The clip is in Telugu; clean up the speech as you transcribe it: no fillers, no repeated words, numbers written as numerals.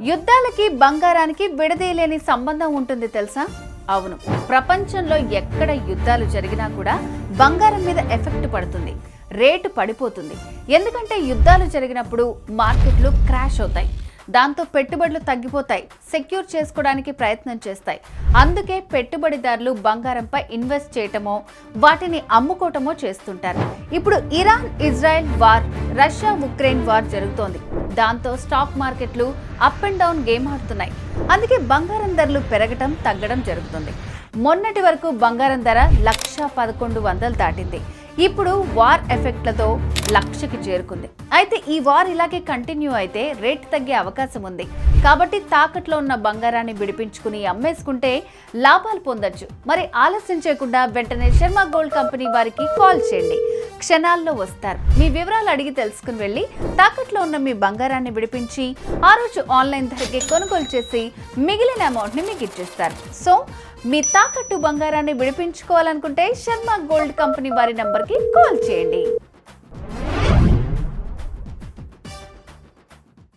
యుద్ధాలకి బంగారానికి విడదీయలేని సంబంధం ఉంటుంది తెలుసా? అవును, ప్రపంచంలో ఎక్కడ యుద్ధాలు జరిగినా కూడా బంగారం మీద ఎఫెక్ట్ పడుతుంది, రేటు పడిపోతుంది. ఎందుకంటే యుద్ధాలు జరిగినప్పుడు మార్కెట్లు క్రాష్ అవుతాయి, దాంతో పెట్టుబడులు తగ్గిపోతాయి, సెక్యూర్ చేసుకోవడానికి ప్రయత్నం చేస్తాయి. అందుకే పెట్టుబడిదారులు బంగారంపై ఇన్వెస్ట్ చేయటమో వాటిని అమ్ముకోవటమో చేస్తుంటారు. ఇప్పుడు Iran Israel war, Russia Ukraine war జరుగుతోంది. దాంతో స్టాక్ మార్కెట్లు అప్ అండ్ డౌన్ గేమ్ ఆడుతున్నాయి. అందుకే బంగారం ధరలు పెరగటం తగ్గడం జరుగుతుంది. మొన్నటి వరకు బంగారం ధర 1,1100 దాటింది. ఇప్పుడు వార్ ఎఫెక్ట్లతో 1,00,000కి చేరుకుంది. అయితే ఈ వార్ ఇలాగే కంటిన్యూ అయితే రేట్ తగ్గే అవకాశం ఉంది. కాబట్టి తాకట్లో ఉన్న బంగారాన్ని విడిపించుకుని అమ్మేసుకుంటే లాభాలు పొందొచ్చు. మరి ఆలస్యం చేయకుండా వెంటనే శర్మ గోల్డ్ కంపెనీ వారికి కాల్ చేయండి, క్షణాల్లో వస్తారు. మీ వివరాలు అడిగి తెలుసుకుని వెళ్ళి తాకట్లో ఉన్న మీ బంగారాన్ని విడిపించి ఆ రోజు ఆన్లైన్ ధరకే కొనుగోలు చేసి మిగిలిన అమౌంట్ని మీకు ఇచ్చేస్తారు. సో మీ తాకట్టు బంగారాన్ని విడిపించుకోవాలనుకుంటే శర్మ గోల్డ్ కంపెనీ వారి నంబర్కి కాల్ చేయండి.